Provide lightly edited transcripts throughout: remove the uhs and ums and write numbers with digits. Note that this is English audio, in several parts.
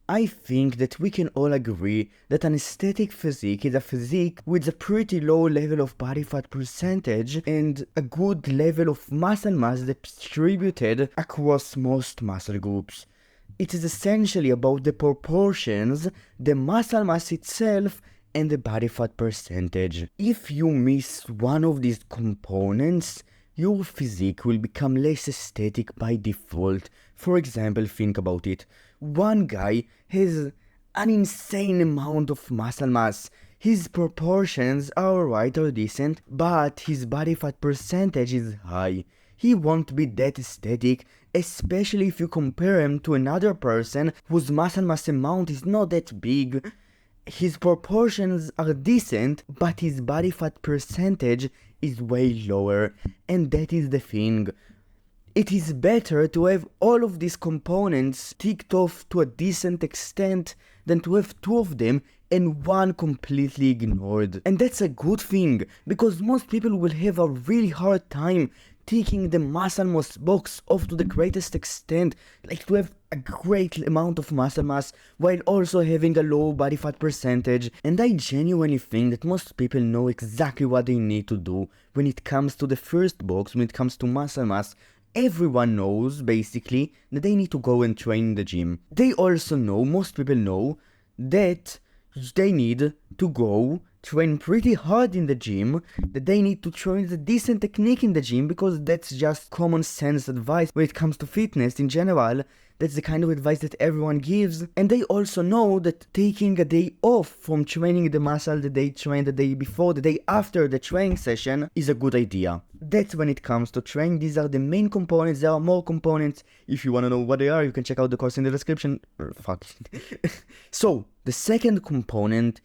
I think that we can all agree that an aesthetic physique is a physique with a pretty low level of body fat percentage and a good level of muscle mass distributed across most muscle groups. It is essentially about the proportions, the muscle mass itself, and the body fat percentage. If you miss one of these components, your physique will become less aesthetic by default. For example, think about it. One guy has an insane amount of muscle mass. His proportions are alright or decent, but his body fat percentage is high. He won't be that aesthetic, especially if you compare him to another person whose muscle mass amount is not that big. His proportions are decent, but his body fat percentage is way lower, and that is the thing. It is better to have all of these components ticked off to a decent extent than to have two of them and one completely ignored. And that's a good thing, because most people will have a really hard time ticking the muscle mass box off to the greatest extent, like to have a great amount of muscle mass while also having a low body fat percentage. And I genuinely think that most people know exactly what they need to do when it comes to the first box, when it comes to muscle mass. Everyone knows, basically, that they need to go and train in the gym. They also know, most people know, that they need to go train pretty hard in the gym, that they need to train a decent technique in the gym, because that's just common sense advice when it comes to fitness in general. That's the kind of advice that everyone gives. And they also know that taking a day off from training the muscle that they trained the day before, the day after the training session, is a good idea. That's when it comes to training. These are the main components. There are more components. If you want to know what they are, you can check out the course in the description. Fuck. So, the second component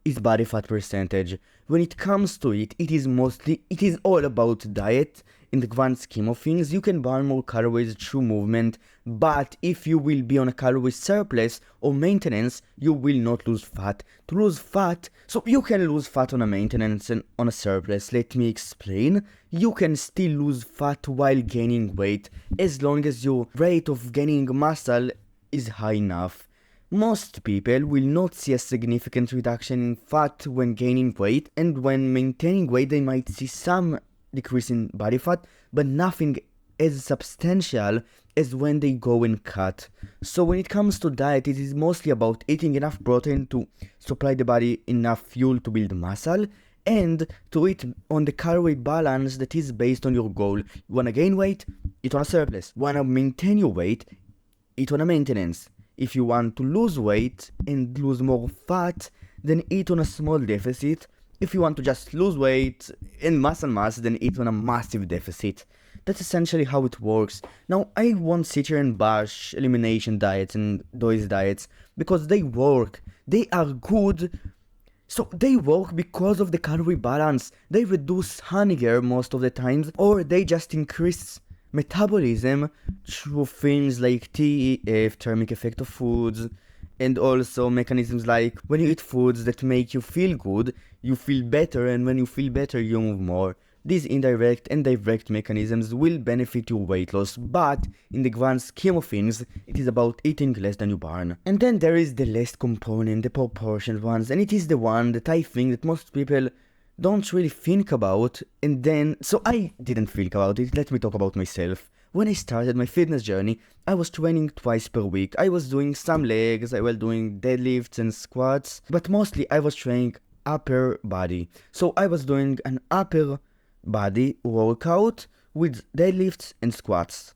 is body fat percentage. When it comes to it, it is all about diet. In the grand scheme of things, you can burn more calories through movement, but if you will be on a calorie surplus or maintenance, you will not lose fat. To lose fat, so you can lose fat on a maintenance and on a surplus. Let me explain. You can still lose fat while gaining weight, as long as your rate of gaining muscle is high enough. Most people will not see a significant reduction in fat when gaining weight, and when maintaining weight they might see some decrease in body fat, but nothing as substantial as when they go and cut. So when it comes to diet, it is mostly about eating enough protein to supply the body enough fuel to build muscle, and to eat on the calorie balance that is based on your goal. You wanna gain weight? Eat on a surplus. Wanna maintain your weight? Eat on a maintenance. If you want to lose weight and lose more fat, then eat on a small deficit. If you want to just lose weight and muscle mass, then eat on a massive deficit. That's essentially how it works. Now, I won't sit here and bash elimination diets and those diets, because they work. They are good. So they work because of the calorie balance. They reduce hunger most of the times, or they just increase metabolism through things like TEF, thermic effect of foods, and also mechanisms like when you eat foods that make you feel good, you feel better, and when you feel better, you move more. These indirect and direct mechanisms will benefit your weight loss, but in the grand scheme of things, it is about eating less than you burn. And then there is the last component, the proportion ones, and it is the one that I think that most people don't really think about. And then, so I didn't think about it. Let me talk about myself. When I started my fitness journey, I was training twice per week. I was doing some legs, I was doing deadlifts and squats, but mostly I was training upper body. So I was doing an upper body workout with deadlifts and squats.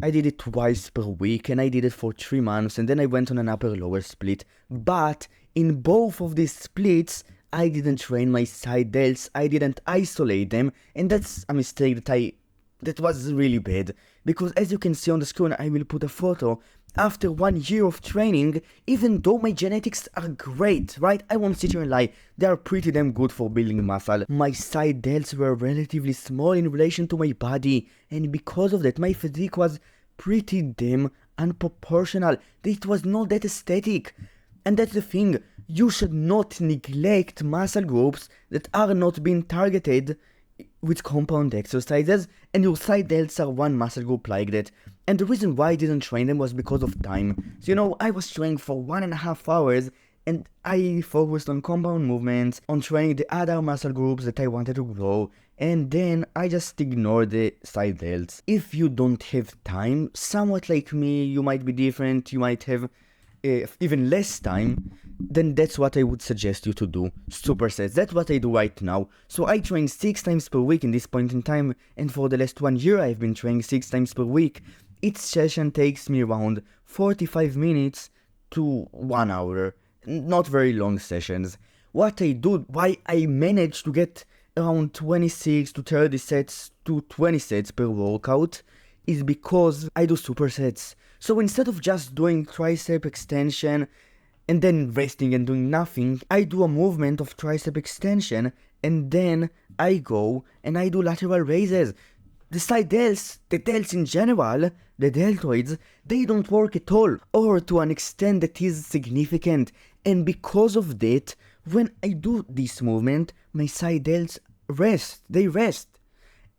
I did it twice per week, and I did it for 3 months, and then I went on an upper lower split. But in both of these splits, I didn't train my side delts, I didn't isolate them, and that's a mistake that was really bad, because as you can see on the screen, I will put a photo. After 1 year of training, even though my genetics are great, right? I won't sit here and lie, they are pretty damn good for building muscle. My side delts were relatively small in relation to my body, and because of that, my physique was pretty damn unproportional. It was not that aesthetic. And that's the thing, you should not neglect muscle groups that are not being targeted with compound exercises, and your side delts are one muscle group like that. And the reason why I didn't train them was because of time. So I was training for 1.5 hours, and I focused on compound movements, on training the other muscle groups that I wanted to grow, and then I just ignored the side delts. If you don't have time, somewhat like me, you might be different, you might have even less time, then that's what I would suggest you to do. Supersets. That's what I do right now. So I train 6 times per week in this point in time, and for the last 1 year I've been training 6 times per week. Each session takes me around 45 minutes to 1 hour. Not very long sessions. What I do, why I manage to get around 26 to 30 sets to 20 sets per workout, is because I do supersets. So instead of just doing tricep extension and then resting and doing nothing, I do a movement of tricep extension and then I go and I do lateral raises. The side delts, the delts in general, the deltoids, they don't work at all, or to an extent that is significant. And because of that, when I do this movement, my side delts rest, they rest.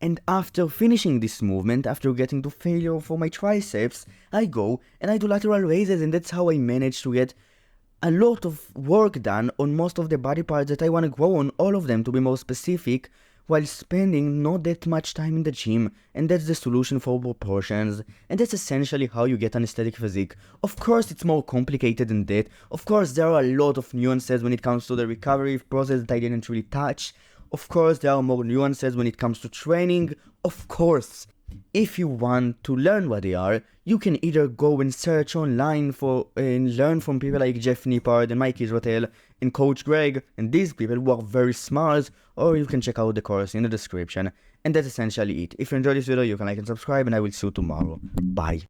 And after finishing this movement, after getting to failure for my triceps, I go and I do lateral raises, and that's how I manage to get a lot of work done on most of the body parts that I want to grow on, all of them to be more specific, while spending not that much time in the gym. And that's the solution for proportions, and that's essentially how you get an aesthetic physique. Of course it's more complicated than that. Of course there are a lot of nuances when it comes to the recovery process that I didn't really touch. Of course there are more nuances when it comes to training. Of course, if you want to learn what they are, you can either go and search online for and learn from people like Jeff Nippard and Mike Israel and Coach Greg and these people who are very smart, or you can check out the course in the description. And that's essentially it. If you enjoyed this video, you can like and subscribe, and I will see you tomorrow. Bye.